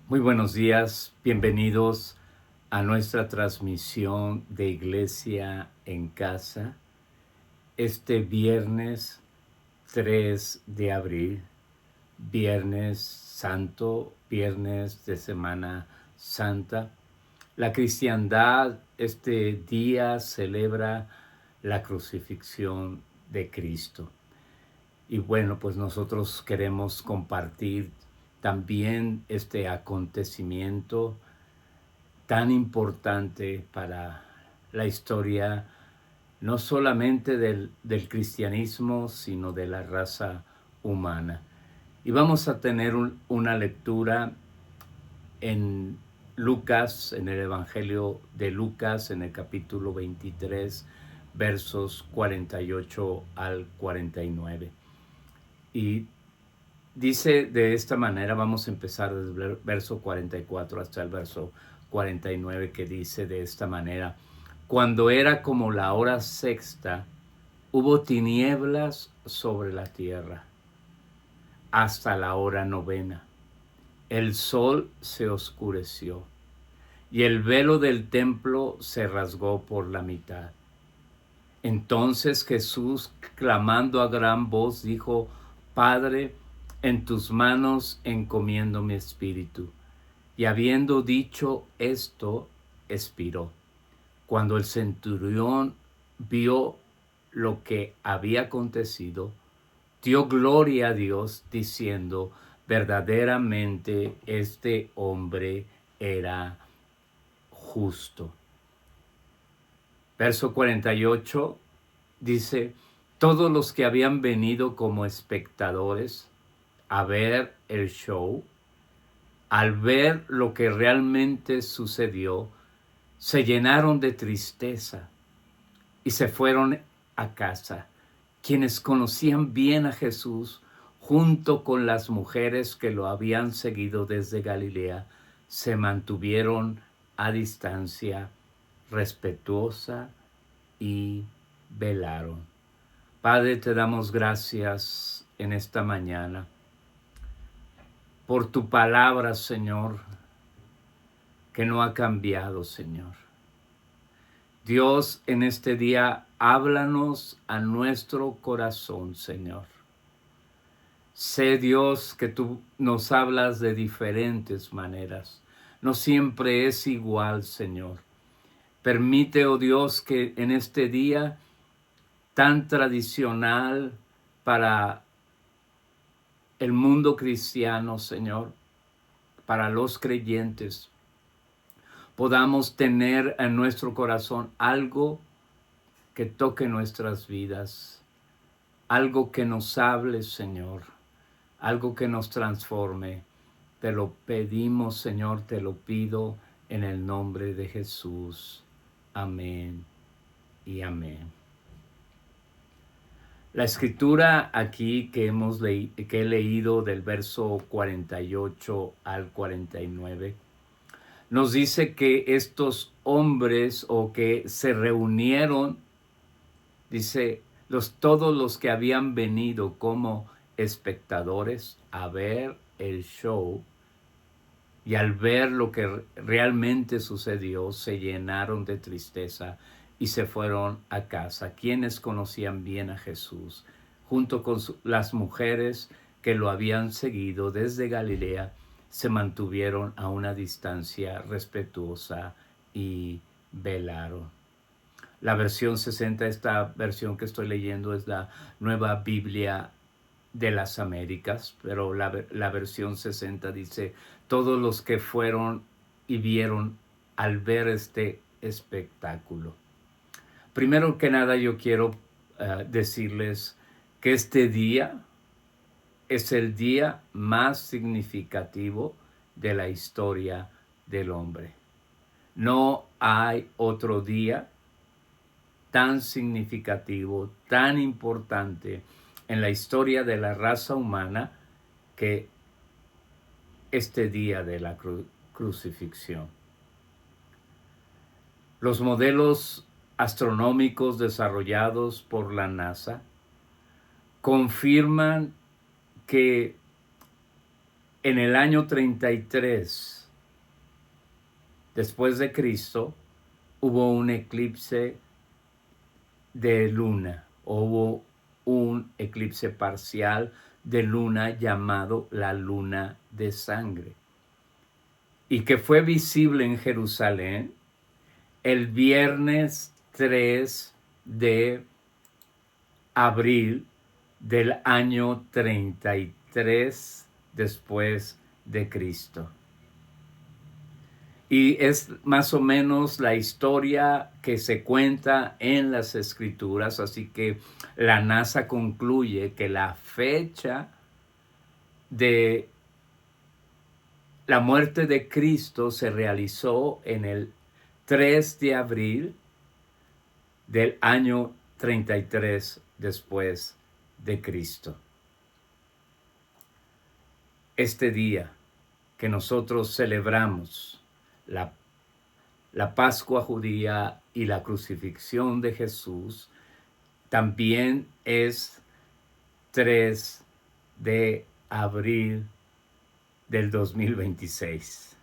Muy buenos días, bienvenidos a nuestra transmisión de Iglesia en Casa, este viernes 3 de abril, Viernes Santo, viernes de Semana Santa. La cristiandad este día celebra la crucifixión de Cristo. Y bueno, pues nosotros queremos compartir también este acontecimiento tan importante para la historia, no solamente del cristianismo, sino de la raza humana. Y vamos a tener una lectura en Lucas, en el Evangelio de Lucas, en el capítulo 23, versos 48 al 49. Y dice de esta manera, vamos a empezar desde el verso 44 hasta el verso 49, que dice de esta manera: cuando era como la hora sexta, hubo tinieblas sobre la tierra hasta la hora novena. El sol se oscureció y el velo del templo se rasgó por la mitad. Entonces Jesús, clamando a gran voz, dijo: Padre, en tus manos encomiendo mi espíritu. Y habiendo dicho esto, expiró. Cuando el centurión vio lo que había acontecido, dio gloria a Dios, diciendo: verdaderamente este hombre era justo. Verso 48 dice: todos los que habían venido como espectadores a ver el show, al ver lo que realmente sucedió, se llenaron de tristeza y se fueron a casa. Quienes conocían bien a Jesús, junto con las mujeres que lo habían seguido desde Galilea, se mantuvieron a distancia, respetuosa, y velaron. Padre, te damos gracias en esta mañana por tu palabra, Señor, que no ha cambiado, Señor. Dios, en este día, háblanos a nuestro corazón, Señor. Sé, Dios, que tú nos hablas de diferentes maneras. No siempre es igual, Señor. Permite, oh Dios, que en este día tan tradicional para el mundo cristiano, Señor, para los creyentes, podamos tener en nuestro corazón algo que toque nuestras vidas, algo que nos hable, Señor, algo que nos transforme. Te lo pedimos, Señor, te lo pido en el nombre de Jesús. Amén y amén. La escritura aquí que he leído del verso 48 al 49 nos dice que estos hombres o que se reunieron, dice, todos los que habían venido como espectadores a ver el show, y al ver lo que realmente sucedió, se llenaron de tristeza y se fueron a casa. Quienes conocían bien a Jesús, junto con las mujeres que lo habían seguido desde Galilea, se mantuvieron a una distancia respetuosa y velaron. La versión 60, esta versión que estoy leyendo, es la Nueva Biblia de las Américas, pero la versión 60 dice: todos los que fueron y vieron al ver este espectáculo. Primero que nada, yo quiero decirles que este día es el día más significativo de la historia del hombre. No hay otro día tan significativo, tan importante en la historia de la raza humana que este día de la crucifixión. Los modelos astronómicos desarrollados por la NASA confirman que en el año 33 después de Cristo, hubo un eclipse de luna, hubo un eclipse parcial de luna llamado la luna de sangre, y que fue visible en Jerusalén el viernes 3 de abril del año 33 después de Cristo. Y es más o menos la historia que se cuenta en las escrituras, así que la NASA concluye que la fecha de la muerte de Cristo se realizó en el 3 de abril del año 33 después de Cristo. Este día que nosotros celebramos la Pascua judía y la crucifixión de Jesús, también es 3 de abril del 2026.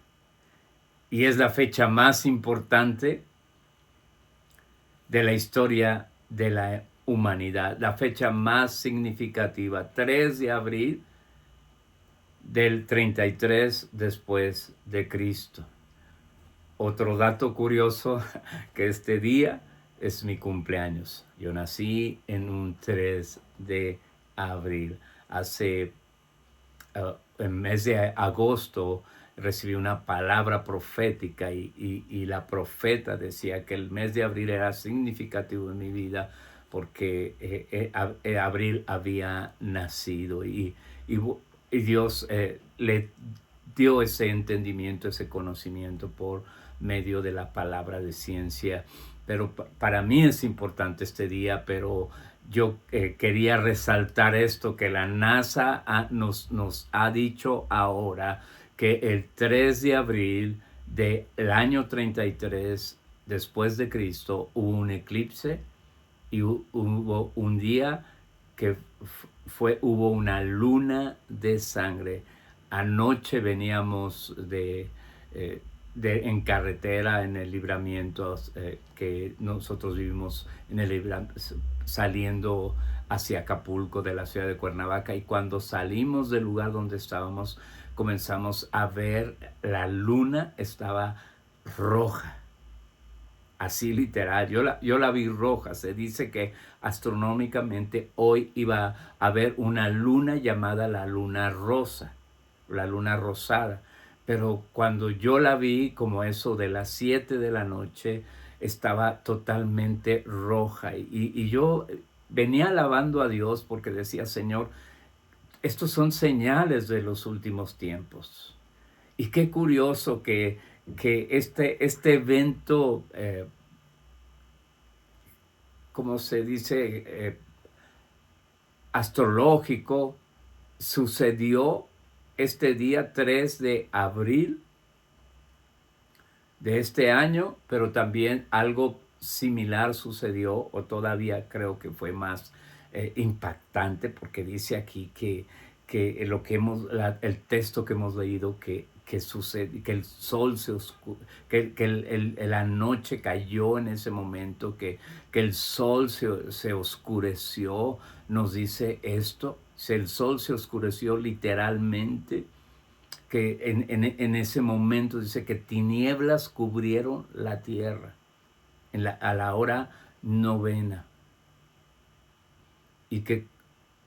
Y es la fecha más importante de la historia de la humanidad, la fecha más significativa, 3 de abril del 33 después de Cristo. Otro dato curioso, que este día es mi cumpleaños. Yo nací en un 3 de abril. En mes de agosto recibí una palabra profética y la profeta decía que el mes de abril era significativo en mi vida porque abril había nacido y Dios le dio ese entendimiento, ese conocimiento por medio de la palabra de ciencia. Pero para mí es importante este día, pero yo quería resaltar esto, que la NASA nos ha dicho ahora que el 3 de abril del año 33 después de Cristo hubo un eclipse y hubo un día que hubo una luna de sangre. Anoche veníamos en carretera en el libramiento que nosotros vivimos en el saliendo hacia Acapulco de la ciudad de Cuernavaca, y cuando salimos del lugar donde estábamos comenzamos a ver la luna estaba roja. Así literal, yo la vi roja. Se dice que astronómicamente hoy iba a haber una luna llamada la luna rosa, la luna rosada. Pero cuando yo la vi, como eso de las 7 de la noche, estaba totalmente roja. Y yo venía alabando a Dios porque decía, Señor, estos son señales de los últimos tiempos. Y qué curioso que este evento, como se dice, astrológico, sucedió este día 3 de abril de este año, pero también algo similar sucedió, o todavía creo que fue más impactante, porque dice aquí que lo que el texto que hemos leído, que sucede, que el sol que la noche cayó en ese momento, que el sol se oscureció, nos dice esto, si el sol se oscureció literalmente, que en ese momento dice que tinieblas cubrieron la tierra a la hora novena, y que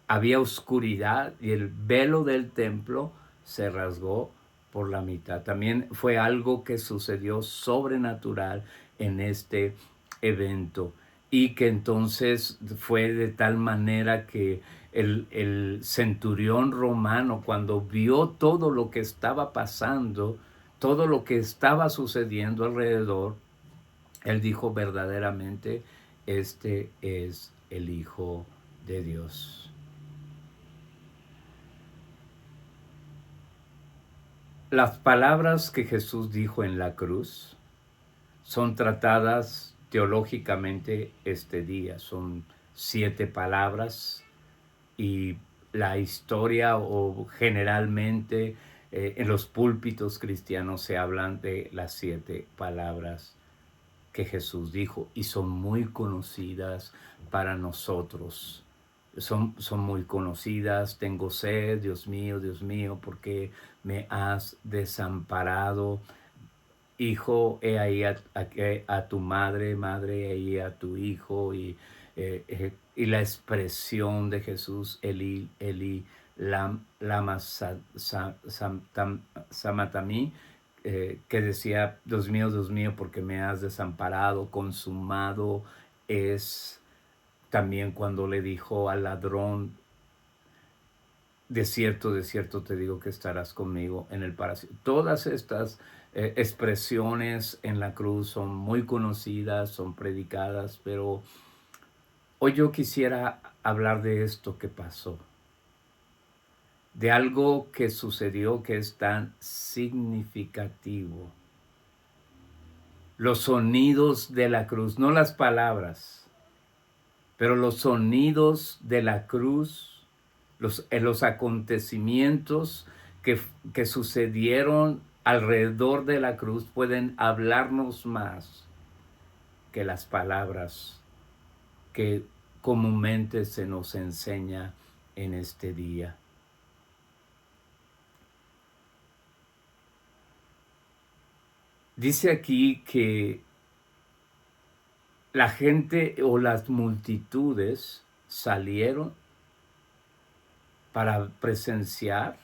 había oscuridad y el velo del templo se rasgó por la mitad. También fue algo que sucedió sobrenatural en este evento, y que entonces fue de tal manera que el centurión romano, cuando vio todo lo que estaba pasando, todo lo que estaba sucediendo alrededor, él dijo verdaderamente, este es el Hijo de Dios. Las palabras que Jesús dijo en la cruz son tratadas teológicamente este día. Son 7 palabras, y la historia, o generalmente en los púlpitos cristianos se hablan de las 7 palabras que Jesús dijo y son muy conocidas para nosotros. Son muy conocidas. Tengo sed, Dios mío, ¿por qué me has desamparado? Hijo, he ahí a tu madre, he ahí a tu hijo, y la expresión de Jesús, Eli, Eli, lama samatami, que decía, Dios mío, porque me has desamparado. Consumado es también cuando le dijo al ladrón, de cierto te digo que estarás conmigo en el paraíso. Todas estas expresiones en la cruz son muy conocidas, son predicadas, pero hoy yo quisiera hablar de esto que pasó, de algo que sucedió que es tan significativo. Los sonidos de la cruz, no las palabras, pero los sonidos de la cruz, los acontecimientos que sucedieron alrededor de la cruz pueden hablarnos más que las palabras que comúnmente se nos enseña en este día. Dice aquí que la gente o las multitudes salieron para presenciar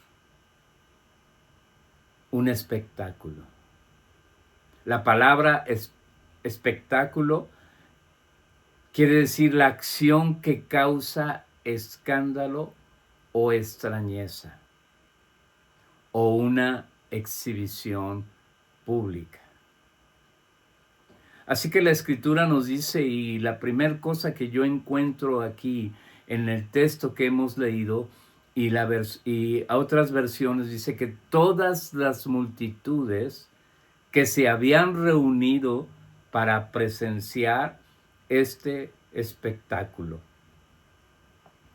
un espectáculo. La palabra espectáculo quiere decir la acción que causa escándalo o extrañeza, o una exhibición pública. Así que la Escritura nos dice, y la primera cosa que yo encuentro aquí en el texto que hemos leído, y a otras versiones dice que todas las multitudes que se habían reunido para presenciar este espectáculo.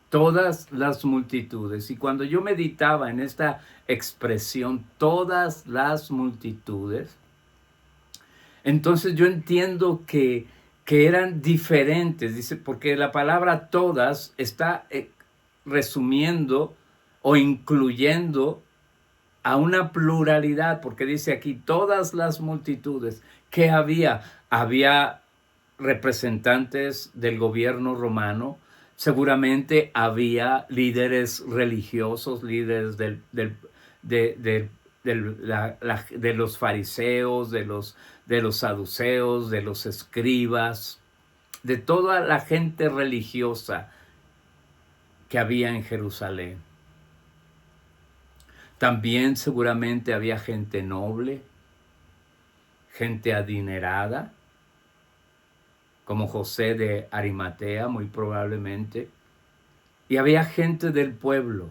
Todas las multitudes. Y cuando yo meditaba en esta expresión, todas las multitudes, entonces yo entiendo que eran diferentes, dice, porque la palabra todas está resumiendo o incluyendo a una pluralidad, porque dice aquí todas las multitudes que había representantes del gobierno romano, seguramente había líderes religiosos, líderes de los fariseos, de los saduceos, de los escribas, de toda la gente religiosa que había en Jerusalén. También seguramente había gente noble, gente adinerada, como José de Arimatea, muy probablemente. Y había gente del pueblo,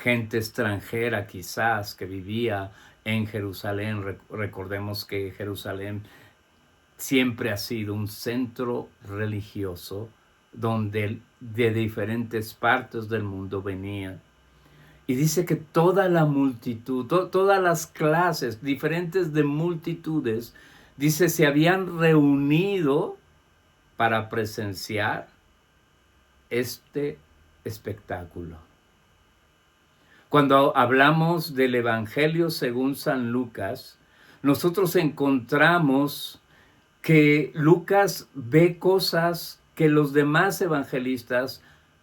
gente extranjera quizás que vivía en Jerusalén. Recordemos que Jerusalén siempre ha sido un centro religioso donde de diferentes partes del mundo venían. Y dice que toda la multitud, todas las clases diferentes de multitudes, dice, se habían reunido para presenciar este espectáculo. Cuando hablamos del Evangelio según San Lucas, nosotros encontramos que Lucas ve cosas que los demás evangelistas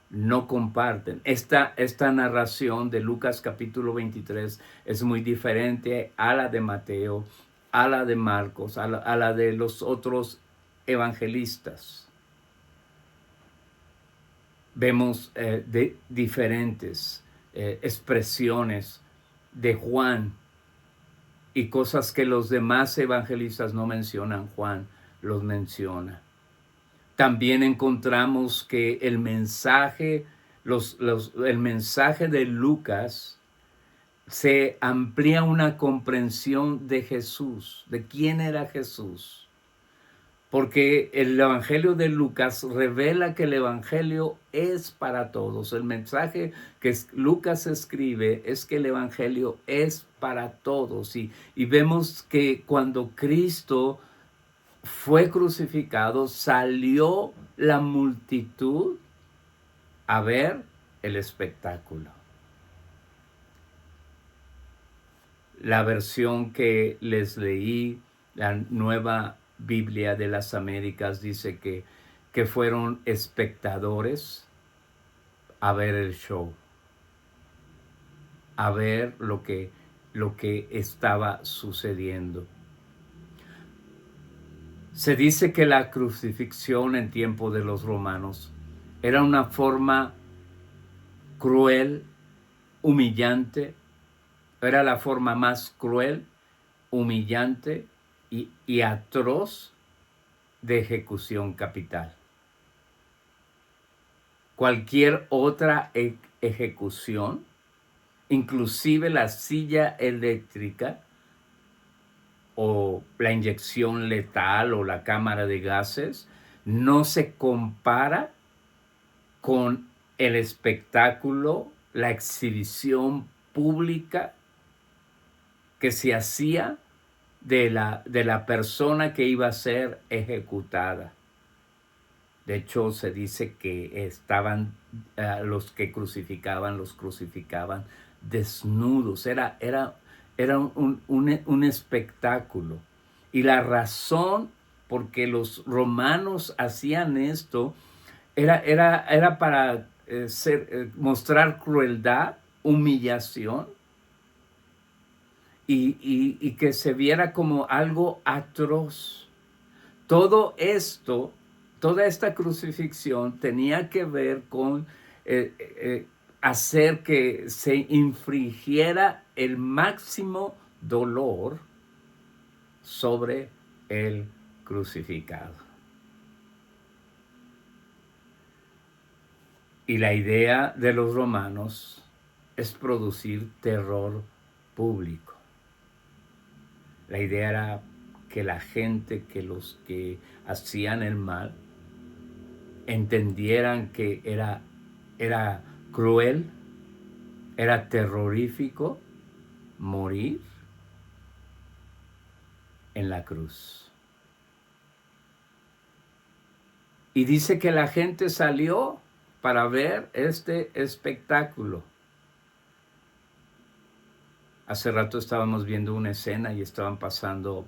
no comparten. Esta narración de Lucas capítulo 23 es muy diferente a la de Mateo, a la de Marcos, a la de los otros evangelistas. Vemos de diferentes expresiones de Juan y cosas que los demás evangelistas no mencionan, Juan los menciona. También encontramos que el mensaje de Lucas se amplía una comprensión de Jesús, de quién era Jesús. porque el Evangelio de Lucas revela que el Evangelio es para todos. El mensaje que Lucas escribe es que el Evangelio es para todos. Y vemos que cuando Cristo fue crucificado, salió la multitud a ver el espectáculo. La versión que les leí, la Nueva Biblia de las Américas, dice que fueron espectadores a ver el show, a ver lo que estaba sucediendo. Se dice que la crucifixión en tiempo de los romanos era una forma cruel, humillante, era la forma más cruel, humillante y atroz de ejecución capital. Cualquier otra ejecución, inclusive la silla eléctrica o la inyección letal o la cámara de gases, no se compara con el espectáculo, la exhibición pública que se hacía de la persona que iba a ser ejecutada. De hecho, se dice que estaban los que los crucificaban desnudos. Era un espectáculo. Y la razón por qué los romanos hacían esto era para mostrar crueldad, humillación, y que se viera como algo atroz. Todo esto, toda esta crucifixión tenía que ver con hacer que se infligiera el máximo dolor sobre el crucificado. Y la idea de los romanos es producir terror público. La idea era que la gente, que los que hacían el mal, entendieran que era cruel, era terrorífico morir en la cruz. Y dice que la gente salió para ver este espectáculo. Hace rato estábamos viendo una escena y estaban pasando,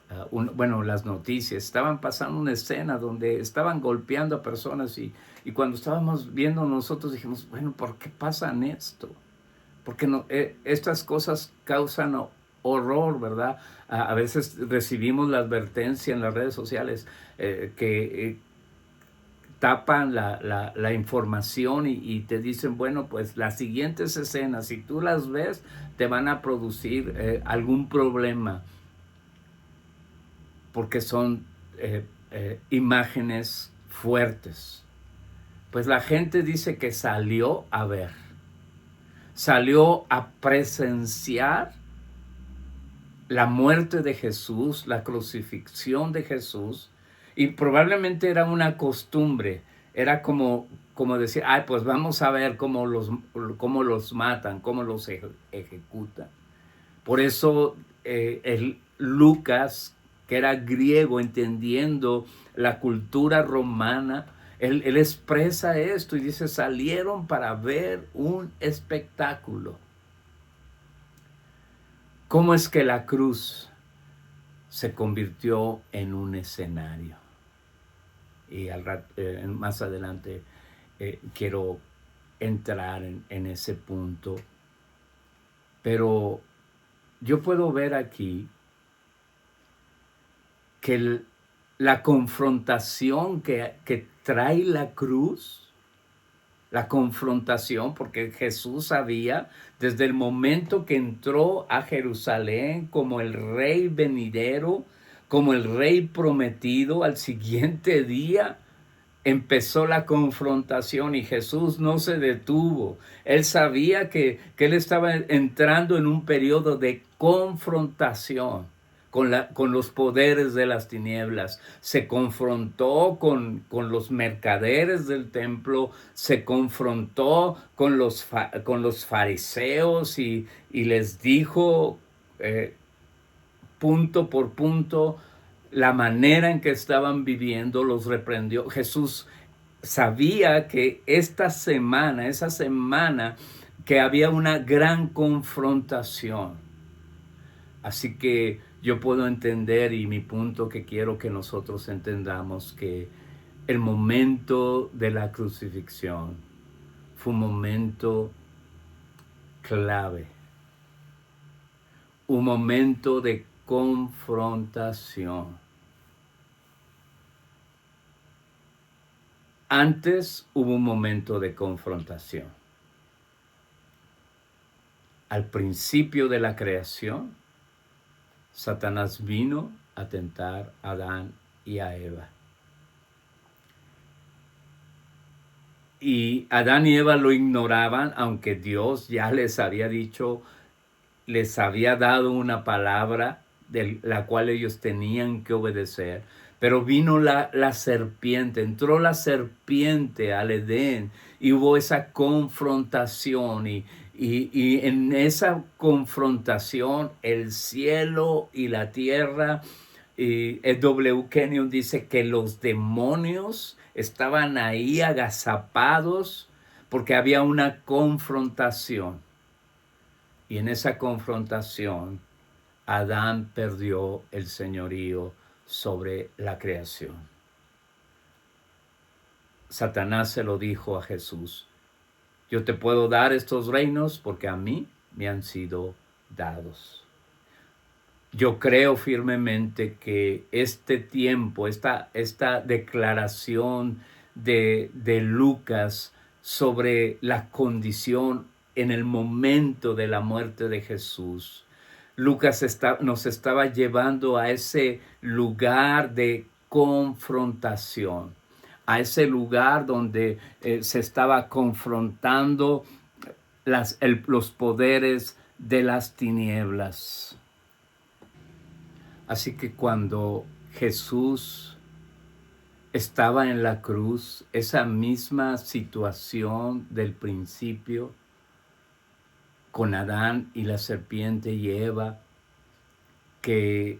las noticias, estaban pasando una escena donde estaban golpeando a personas y cuando estábamos viendo nosotros dijimos, bueno, ¿por qué pasan esto? Porque no, estas cosas causan horror, ¿verdad? A veces recibimos la advertencia en las redes sociales que tapan la información y te dicen, bueno, pues las siguientes escenas, si tú las ves, te van a producir algún problema, porque son imágenes fuertes. Pues la gente dice que salió a ver, salió a presenciar la muerte de Jesús, la crucifixión de Jesús, y probablemente era una costumbre, era como decir, ay, pues vamos a ver cómo los matan, cómo los ejecutan. Por eso el Lucas, que era griego, entendiendo la cultura romana, él expresa esto y dice, salieron para ver un espectáculo. ¿Cómo es que la cruz se convirtió en un escenario? Y más adelante quiero entrar en ese punto. Pero yo puedo ver aquí que la confrontación que trae la cruz, la confrontación, porque Jesús sabía desde el momento que entró a Jerusalén como el rey venidero, como el rey prometido, al siguiente día empezó la confrontación y Jesús no se detuvo. Él sabía que él estaba entrando en un periodo de confrontación con los poderes de las tinieblas, se confrontó con los mercaderes del templo, se confrontó con los fariseos y les dijo punto por punto la manera en que estaban viviendo, los reprendió. Jesús sabía que esa semana, que había una gran confrontación. Así que yo puedo entender, y mi punto que quiero que nosotros entendamos, que el momento de la crucifixión fue un momento clave, un momento de confrontación. Antes hubo un momento de confrontación. Al principio de la creación, Satanás vino a tentar a Adán y a Eva. Y Adán y Eva lo ignoraban, aunque Dios ya les había dicho, les había dado una palabra de la cual ellos tenían que obedecer. Pero vino la serpiente, entró la serpiente al Edén y hubo esa confrontación y en esa confrontación el cielo y la tierra, y W. Kenyon dice que los demonios estaban ahí agazapados porque había una confrontación. Y en esa confrontación, Adán perdió el señorío sobre la creación. Satanás se lo dijo a Jesús: yo te puedo dar estos reinos porque a mí me han sido dados. Yo creo firmemente que este tiempo, esta declaración de Lucas sobre la condición en el momento de la muerte de Jesús, Lucas nos estaba llevando a ese lugar de confrontación, a ese lugar donde se estaba confrontando los poderes de las tinieblas. Así que cuando Jesús estaba en la cruz, esa misma situación del principio, con Adán y la serpiente y Eva, que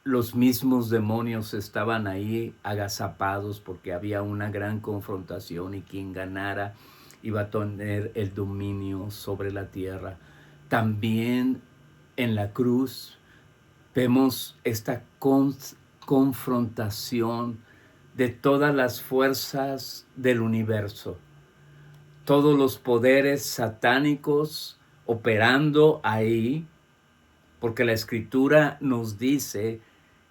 los mismos demonios estaban ahí agazapados porque había una gran confrontación y quien ganara iba a tener el dominio sobre la tierra. También en la cruz vemos esta confrontación de todas las fuerzas del universo, todos los poderes satánicos operando ahí, porque la Escritura nos dice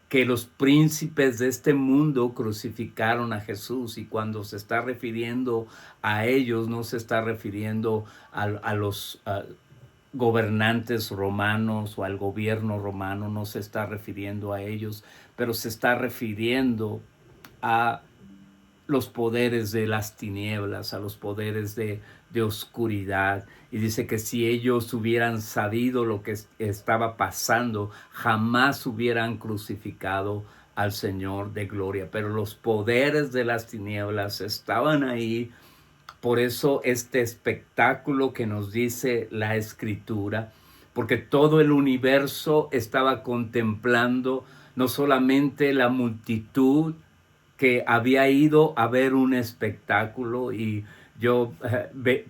que los príncipes de este mundo crucificaron a Jesús, y cuando se está refiriendo a ellos no se está refiriendo a los gobernantes romanos o al gobierno romano, no se está refiriendo a ellos, pero se está refiriendo a los poderes de las tinieblas, a los poderes de oscuridad. Y dice que si ellos hubieran sabido lo que estaba pasando, jamás hubieran crucificado al Señor de gloria. Pero los poderes de las tinieblas estaban ahí. Por eso este espectáculo que nos dice la Escritura, porque todo el universo estaba contemplando no solamente la multitud que había ido a ver un espectáculo, y yo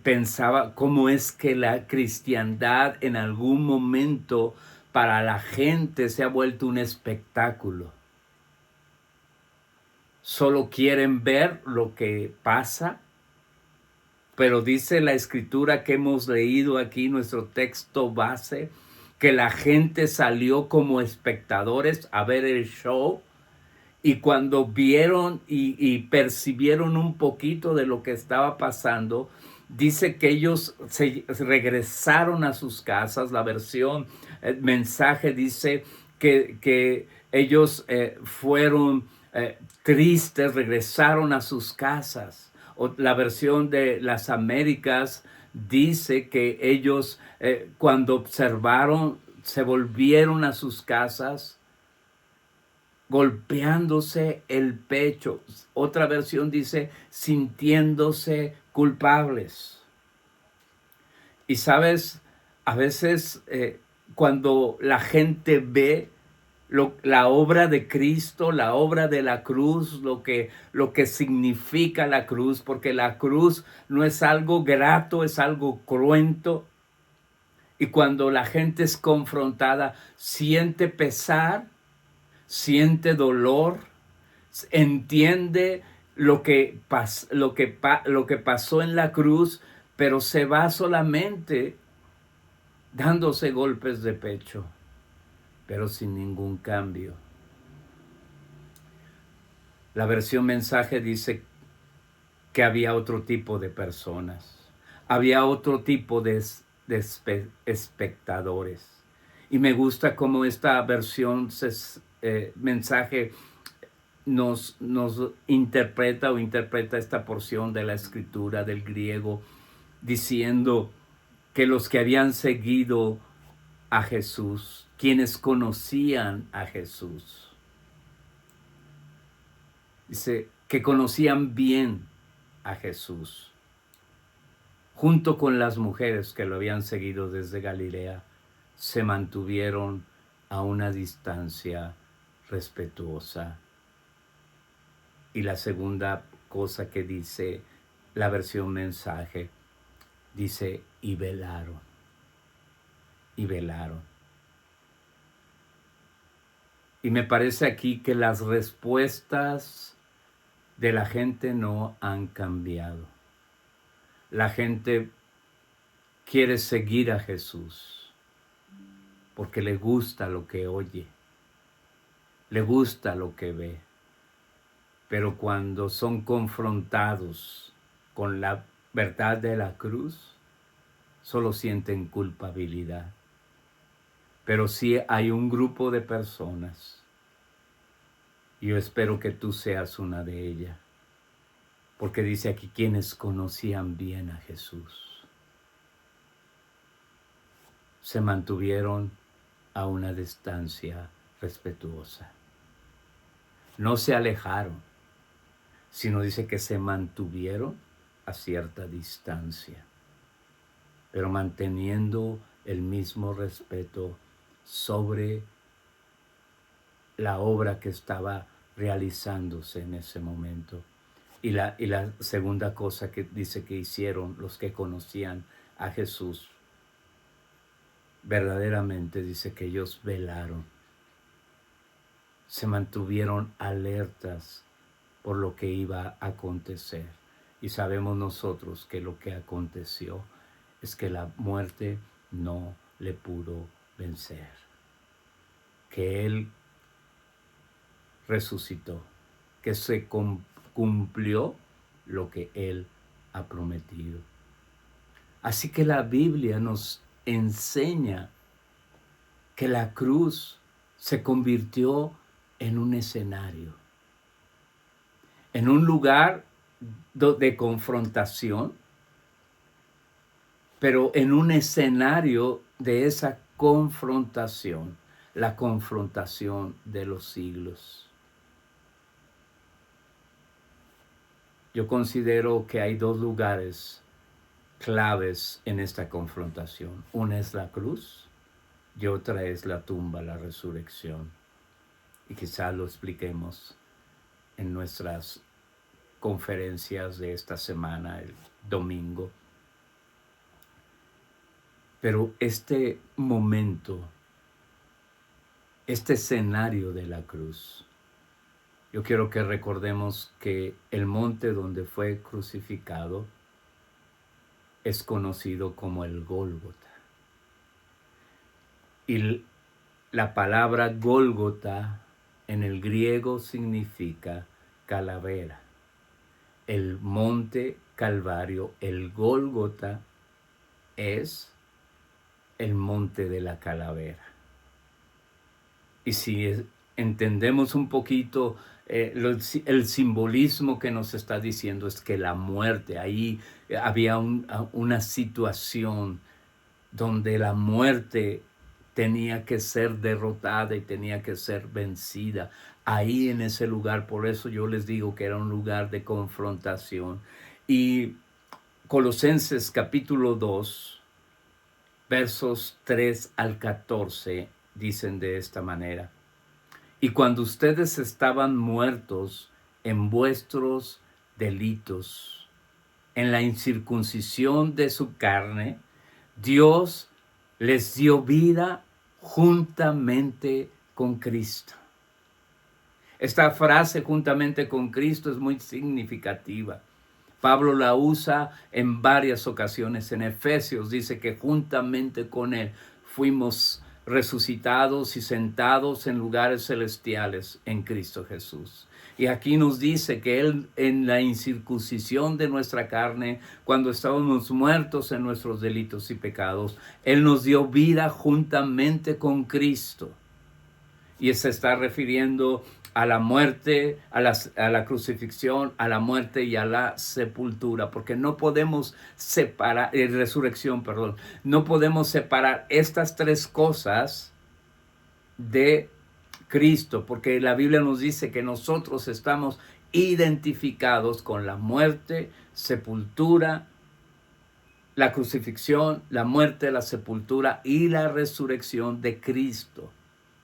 pensaba cómo es que la cristiandad en algún momento para la gente se ha vuelto un espectáculo. Solo quieren ver lo que pasa, pero dice la Escritura que hemos leído aquí, nuestro texto base, que la gente salió como espectadores a ver el show. Y cuando vieron y percibieron un poquito de lo que estaba pasando, dice que ellos se regresaron a sus casas. La versión, el mensaje dice que ellos fueron tristes, regresaron a sus casas. O la versión de las Américas dice que ellos cuando observaron se volvieron a sus casas golpeándose el pecho. Otra versión dice, sintiéndose culpables. Y sabes, a veces cuando la gente ve la obra de Cristo, la obra de la cruz, lo que significa la cruz, porque la cruz no es algo grato, es algo cruento. Y cuando la gente es confrontada, siente pesar, siente dolor, entiende lo que pasó en la cruz, pero se va solamente dándose golpes de pecho, pero sin ningún cambio. La versión mensaje dice que había otro tipo de personas, había otro tipo de espectadores. Y me gusta cómo esta versión mensaje nos interpreta esta porción de la escritura del griego, diciendo que los que habían seguido a Jesús, quienes conocían a Jesús, dice que conocían bien a Jesús, junto con las mujeres que lo habían seguido desde Galilea, se mantuvieron a una distancia respetuosa. Y la segunda cosa que dice la versión mensaje, dice, y velaron. Y velaron. Y me parece aquí que las respuestas de la gente no han cambiado. La gente quiere seguir a Jesús porque le gusta lo que oye, le gusta lo que ve. Pero cuando son confrontados con la verdad de la cruz, solo sienten culpabilidad. Pero sí hay un grupo de personas, y yo espero que tú seas una de ellas, porque dice aquí quienes conocían bien a Jesús, se mantuvieron a una distancia respetuosa. No se alejaron, sino dice que se mantuvieron a cierta distancia, pero manteniendo el mismo respeto sobre la obra que estaba realizándose en ese momento. Y la segunda cosa que dice que hicieron los que conocían a Jesús, verdaderamente dice que ellos velaron, se mantuvieron alertas por lo que iba a acontecer. Y sabemos nosotros que lo que aconteció es que la muerte no le pudo vencer, que Él resucitó, que se cumplió lo que Él ha prometido. Así que la Biblia nos enseña que la cruz se convirtió en un escenario, en un lugar de confrontación, pero en un escenario de esa confrontación, la confrontación de los siglos. Yo considero que hay dos lugares claves en esta confrontación. Una es la cruz y otra es la tumba, la resurrección. Y quizás lo expliquemos en nuestras conferencias de esta semana, el domingo. Pero este momento, este escenario de la cruz, yo quiero que recordemos que el monte donde fue crucificado es conocido como el Gólgota. Y la palabra Gólgota en el griego significa calavera. El monte Calvario, el Gólgota, es el monte de la calavera. Y si entendemos un poquito el simbolismo que nos está diciendo, es que la muerte, ahí había una situación donde la muerte tenía que ser derrotada y tenía que ser vencida. Ahí en ese lugar, por eso yo les digo que era un lugar de confrontación. Y Colosenses capítulo 2, versos 3 al 14, dicen de esta manera: y cuando ustedes estaban muertos en vuestros delitos, en la incircuncisión de su carne, Dios les dio vida juntamente con Cristo. Esta frase, juntamente con Cristo, es muy significativa. Pablo la usa en varias ocasiones. En Efesios dice que juntamente con Él fuimos resucitados y sentados en lugares celestiales en Cristo Jesús. Y aquí nos dice que Él, en la incircuncisión de nuestra carne, cuando estábamos muertos en nuestros delitos y pecados, Él nos dio vida juntamente con Cristo. Y se está refiriendo a la muerte, a la crucifixión, a la muerte y a la sepultura, porque no podemos separar, resurrección, perdón, no podemos separar estas tres cosas de Cristo, porque la Biblia nos dice que nosotros estamos identificados con la muerte, sepultura, la crucifixión, la muerte, la sepultura y la resurrección de Cristo.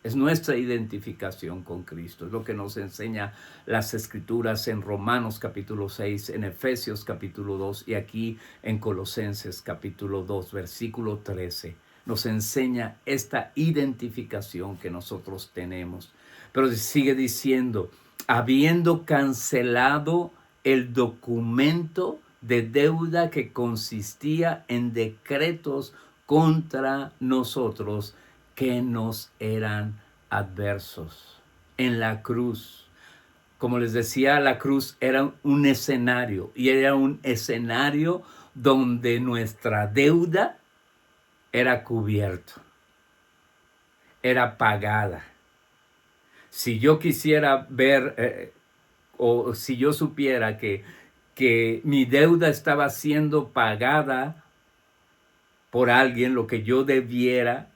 Es nuestra identificación con Cristo. Es lo que nos enseña las Escrituras en Romanos capítulo 6, en Efesios capítulo 2 y aquí en Colosenses capítulo 2, versículo 13. Nos enseña esta identificación que nosotros tenemos. Pero sigue diciendo: habiendo cancelado el documento de deuda que consistía en decretos contra nosotros, que nos eran adversos. En la cruz, como les decía, la cruz era un escenario, y era un escenario donde nuestra deuda era cubierta, era pagada. Si yo quisiera ver, o si yo supiera que mi deuda estaba siendo pagada por alguien, lo que yo debiera,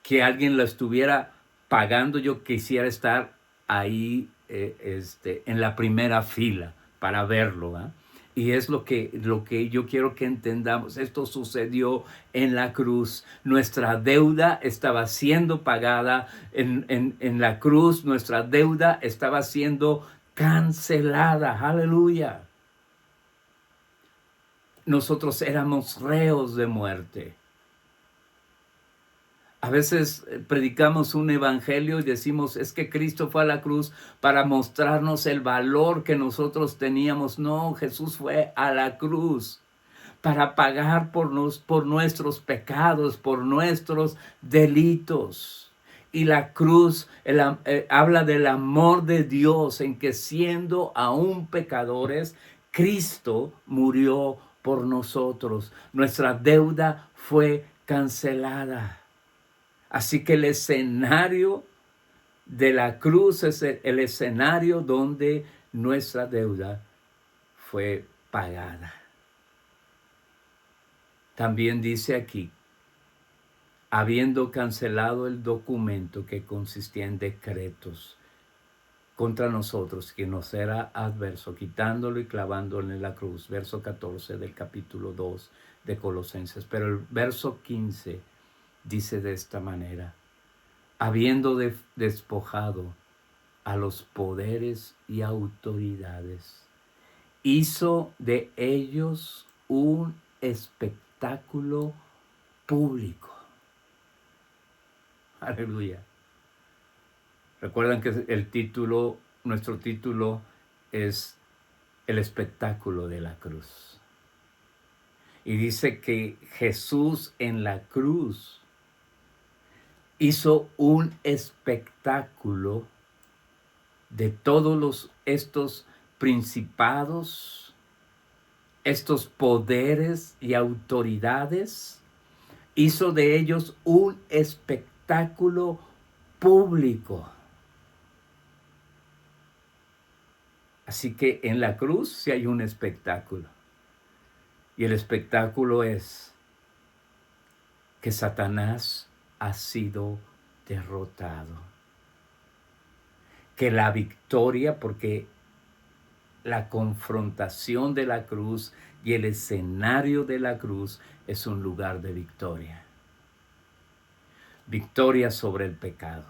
que alguien la estuviera pagando, yo quisiera estar ahí en la primera fila para verlo, ¿eh? Y es lo que yo quiero que entendamos. Esto sucedió en la cruz. Nuestra deuda estaba siendo pagada en la cruz. Nuestra deuda estaba siendo cancelada. Aleluya. Nosotros éramos reos de muerte. A veces predicamos un evangelio y decimos, es que Cristo fue a la cruz para mostrarnos el valor que nosotros teníamos. No, Jesús fue a la cruz para pagar por nuestros pecados, por nuestros delitos. Y la cruz habla del amor de Dios, en que siendo aún pecadores, Cristo murió por nosotros. Nuestra deuda fue cancelada. Así que el escenario de la cruz es el escenario donde nuestra deuda fue pagada. También dice aquí, habiendo cancelado el documento que consistía en decretos contra nosotros, que nos era adverso, quitándolo y clavándolo en la cruz. Verso 14 del capítulo 2 de Colosenses. Pero el verso 15 dice de esta manera: habiendo despojado a los poderes y autoridades, hizo de ellos un espectáculo público. Aleluya. Recuerdan que nuestro título es el espectáculo de la cruz. Y dice que Jesús en la cruz hizo un espectáculo de todos estos principados, estos poderes y autoridades. Hizo de ellos un espectáculo público. Así que en la cruz sí hay un espectáculo. Y el espectáculo es que Satanás ha sido derrotado. Que la victoria, porque la confrontación de la cruz y el escenario de la cruz es un lugar de victoria. Victoria sobre el pecado.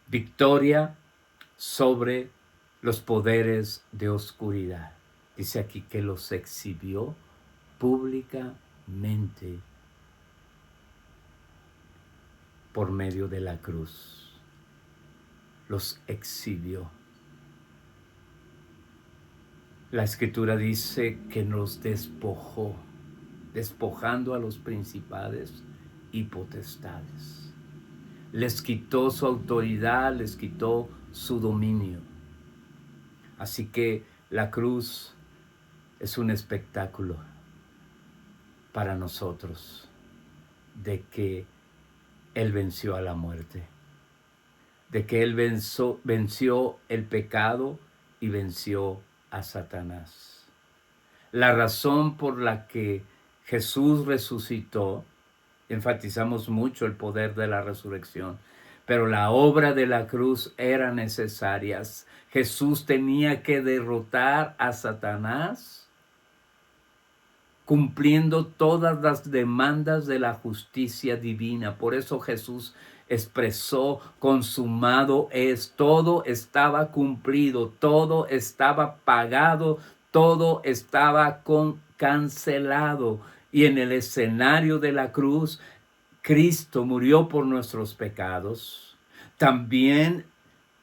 Victoria sobre los poderes de oscuridad. Dice aquí que los exhibió públicamente por medio de la cruz. Los exhibió. La Escritura dice que nos despojó, despojando a los principales y potestades. Les quitó su autoridad, les quitó su dominio. Así que la cruz es un espectáculo para nosotros de que Él venció a la muerte, de que Él venció el pecado y venció a Satanás. La razón por la que Jesús resucitó, enfatizamos mucho el poder de la resurrección, pero la obra de la cruz era necesaria. Jesús tenía que derrotar a Satanás, cumpliendo todas las demandas de la justicia divina. Por eso Jesús expresó: consumado es, todo estaba cumplido, todo estaba pagado, todo estaba cancelado. Y en el escenario de la cruz, Cristo murió por nuestros pecados. También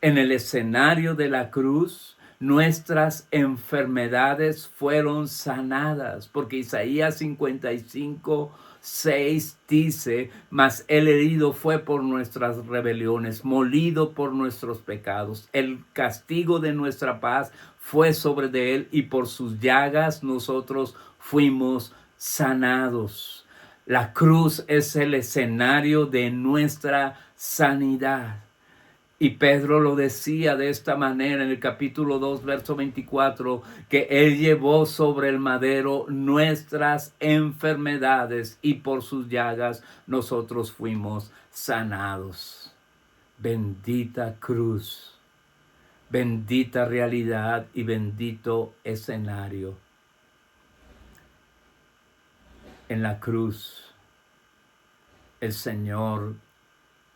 en el escenario de la cruz, nuestras enfermedades fueron sanadas, porque Isaías 55:6 dice: mas el herido fue por nuestras rebeliones, molido por nuestros pecados. El castigo de nuestra paz fue sobre de él, y por sus llagas nosotros fuimos sanados. La cruz es el escenario de nuestra sanidad. Y Pedro lo decía de esta manera en el capítulo 2, verso 24, que Él llevó sobre el madero nuestras enfermedades y por sus llagas nosotros fuimos sanados. Bendita cruz, bendita realidad y bendito escenario. En la cruz, el Señor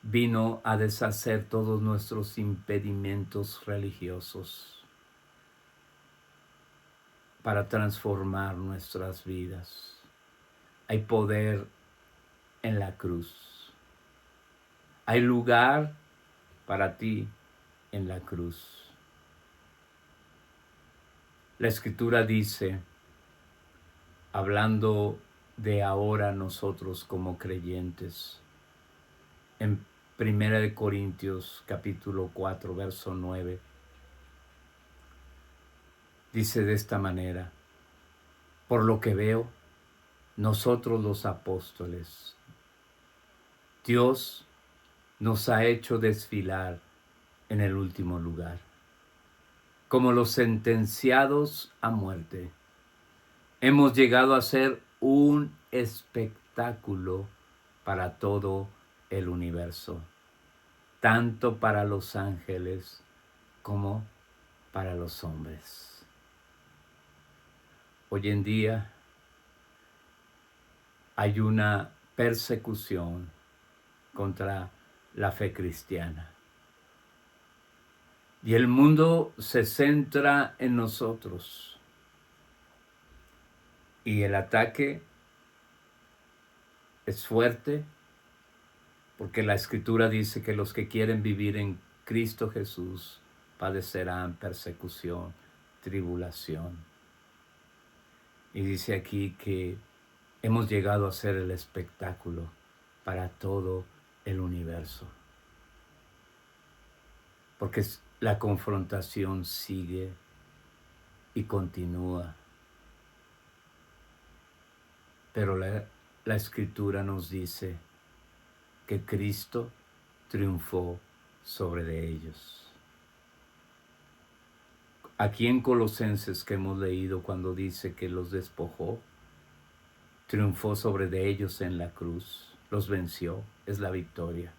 vino a deshacer todos nuestros impedimentos religiosos para transformar nuestras vidas. Hay poder en la cruz. Hay lugar para ti en la cruz. La Escritura dice, hablando de ahora nosotros como creyentes, en 1 Corintios capítulo 4, verso 9, dice de esta manera: por lo que veo, nosotros los apóstoles, Dios nos ha hecho desfilar en el último lugar, como los sentenciados a muerte. Hemos llegado a ser un espectáculo para todo el universo, tanto para los ángeles como para los hombres. Hoy en día hay una persecución contra la fe cristiana. Y el mundo se centra en nosotros. Y el ataque es fuerte, porque la Escritura dice que los que quieren vivir en Cristo Jesús padecerán persecución, tribulación. Y dice aquí que hemos llegado a ser el espectáculo para todo el universo. Porque la confrontación sigue y continúa. Pero la Escritura nos dice que Cristo triunfó sobre de ellos. Aquí en Colosenses que hemos leído, cuando dice que los despojó, triunfó sobre de ellos en la cruz, los venció, es la victoria.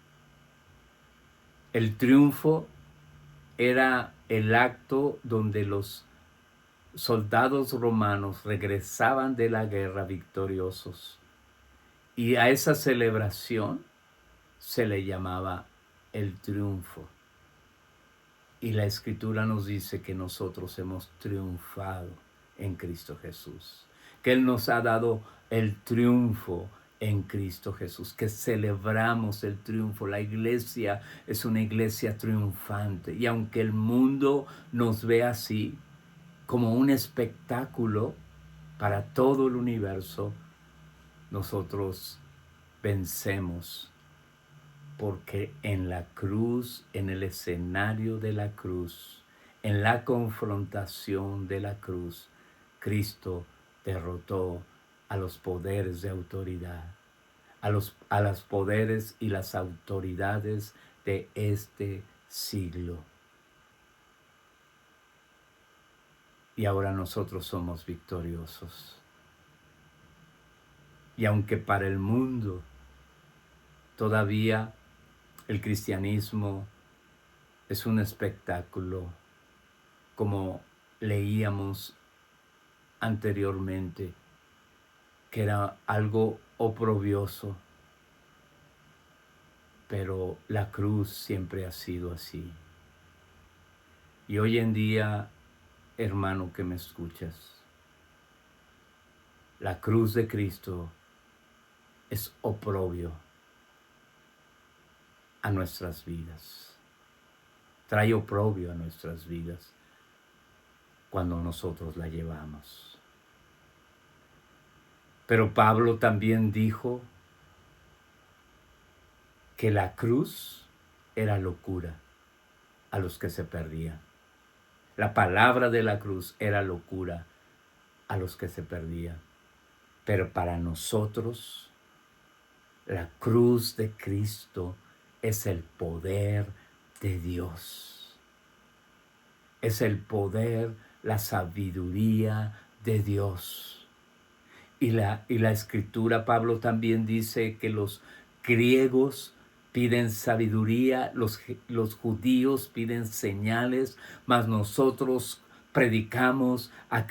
El triunfo era el acto donde los soldados romanos regresaban de la guerra victoriosos, y a esa celebración se le llamaba el triunfo. Y la Escritura nos dice que nosotros hemos triunfado en Cristo Jesús, que Él nos ha dado el triunfo en Cristo Jesús, que celebramos el triunfo. La iglesia es una iglesia triunfante, y aunque el mundo nos ve así, como un espectáculo para todo el universo, nosotros vencemos, porque en la cruz, en el escenario de la cruz, en la confrontación de la cruz, Cristo derrotó a los poderes de autoridad, a los poderes y las autoridades de este siglo. Y ahora nosotros somos victoriosos. Y aunque para el mundo todavía el cristianismo es un espectáculo, como leíamos anteriormente, que era algo oprobioso, pero la cruz siempre ha sido así. Y hoy en día, hermano que me escuchas, la cruz de Cristo es oprobio a nuestras vidas. Trae oprobio a nuestras vidas cuando nosotros la llevamos. Pero Pablo también dijo que la cruz era locura a los que se perdían. La palabra de la cruz era locura a los que se perdían. Pero para nosotros, la cruz de Cristo es el poder de Dios. Es el poder, la sabiduría de Dios. Y la Escritura, Pablo también dice que los griegos piden sabiduría, los judíos piden señales, mas nosotros predicamos a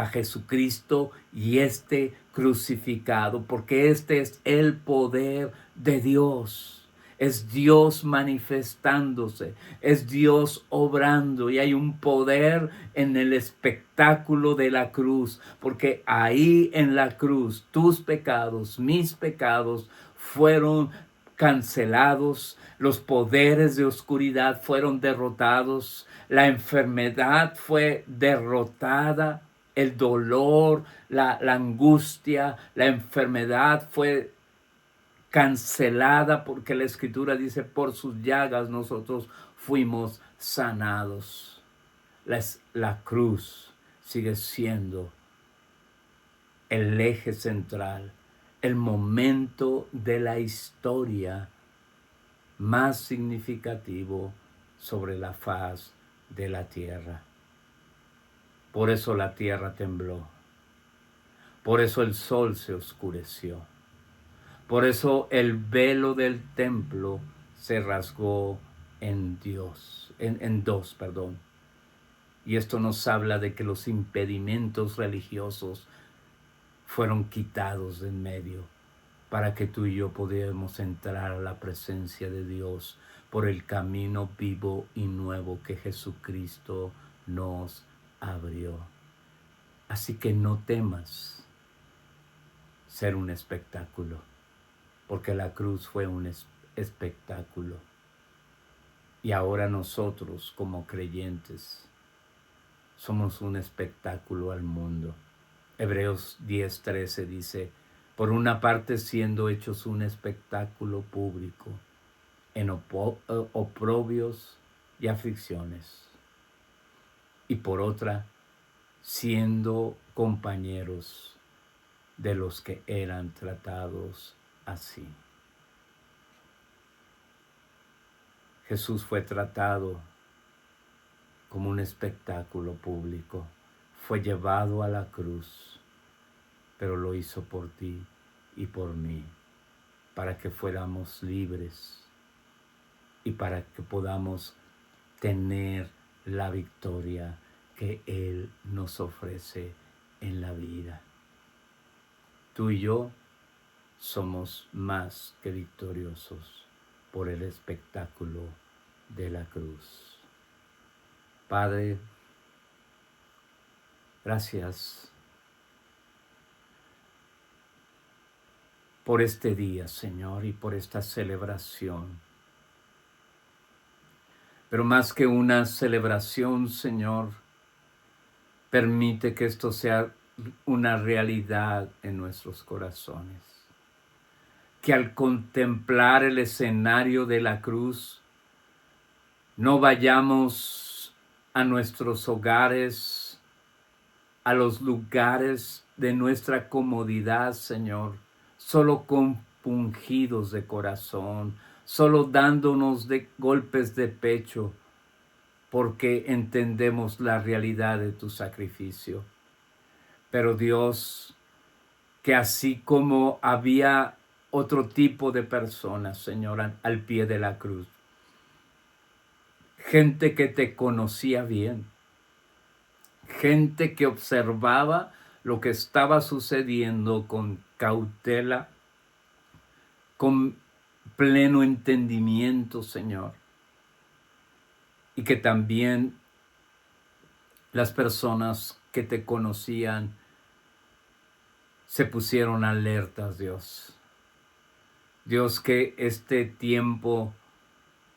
Jesucristo y este crucificado, porque este es el poder de Dios. Es Dios manifestándose, es Dios obrando, y hay un poder en el espectáculo de la cruz, porque ahí en la cruz tus pecados, mis pecados fueron cancelados, los poderes de oscuridad fueron derrotados, la enfermedad fue derrotada, el dolor, la angustia, la enfermedad fue cancelada, porque la Escritura dice, por sus llagas nosotros fuimos sanados. La cruz sigue siendo el eje central, el momento de la historia más significativo sobre la faz de la tierra. Por eso la tierra tembló, por eso el sol se oscureció, por eso el velo del templo se rasgó en dos. Y esto nos habla de que los impedimentos religiosos fueron quitados de en medio, para que tú y yo pudiéramos entrar a la presencia de Dios por el camino vivo y nuevo que Jesucristo nos abrió. Así que no temas ser un espectáculo, porque la cruz fue un espectáculo. Y ahora nosotros, como creyentes, somos un espectáculo al mundo. Hebreos 10:13 dice, por una parte siendo hechos un espectáculo público, en oprobios y aflicciones, y por otra, siendo compañeros de los que eran tratados así. Jesús fue tratado como un espectáculo público, fue llevado a la cruz, pero lo hizo por ti y por mí, para que fuéramos libres y para que podamos tener la victoria que Él nos ofrece en la vida. Tú y yo somos más que victoriosos por el espectáculo de la cruz. Padre, gracias por este día, Señor, y por esta celebración. Pero más que una celebración, Señor, permite que esto sea una realidad en nuestros corazones. Que al contemplar el escenario de la cruz, no vayamos a nuestros hogares, a los lugares de nuestra comodidad, Señor, solo compungidos de corazón, solo dándonos de golpes de pecho, porque entendemos la realidad de tu sacrificio. Pero Dios, que así como había otro tipo de personas, Señor, al pie de la cruz, gente que te conocía bien, gente que observaba lo que estaba sucediendo con cautela, con pleno entendimiento, Señor, y que también las personas que te conocían se pusieron alertas, Dios. Dios, que este tiempo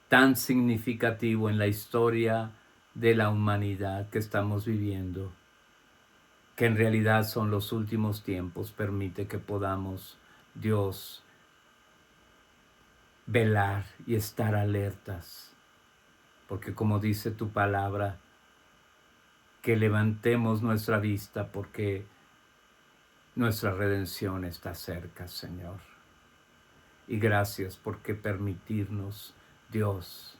tan significativo en la historia de la humanidad que estamos viviendo, que en realidad son los últimos tiempos, permite que podamos, Dios, velar y estar alertas, porque como dice tu palabra, que levantemos nuestra vista porque nuestra redención está cerca, Señor. Y gracias porque permitirnos, Dios,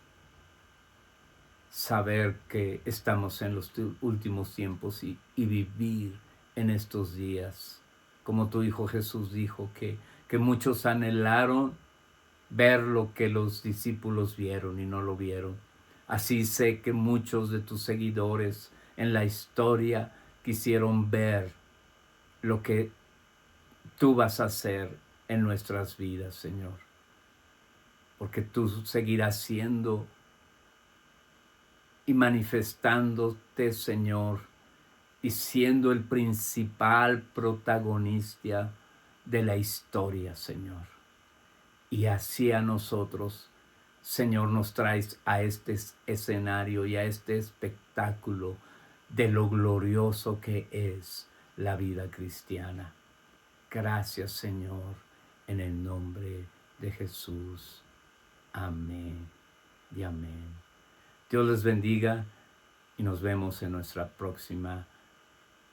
saber que estamos en los últimos tiempos y vivir en estos días. Como tu Hijo Jesús dijo, que muchos anhelaron ver lo que los discípulos vieron y no lo vieron. Así sé que muchos de tus seguidores en la historia quisieron ver lo que tú vas a hacer en nuestras vidas, Señor. Porque tú seguirás siendo y manifestándote, Señor, y siendo el principal protagonista de la historia, Señor. Y así a nosotros, Señor, nos traes a este escenario y a este espectáculo de lo glorioso que es la vida cristiana. Gracias, Señor, en el nombre de Jesús. Amén y amén. Dios les bendiga y nos vemos en nuestra próxima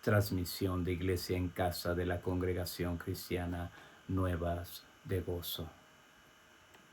transmisión de Iglesia en Casa de la Congregación Cristiana Nuevas de Gozo.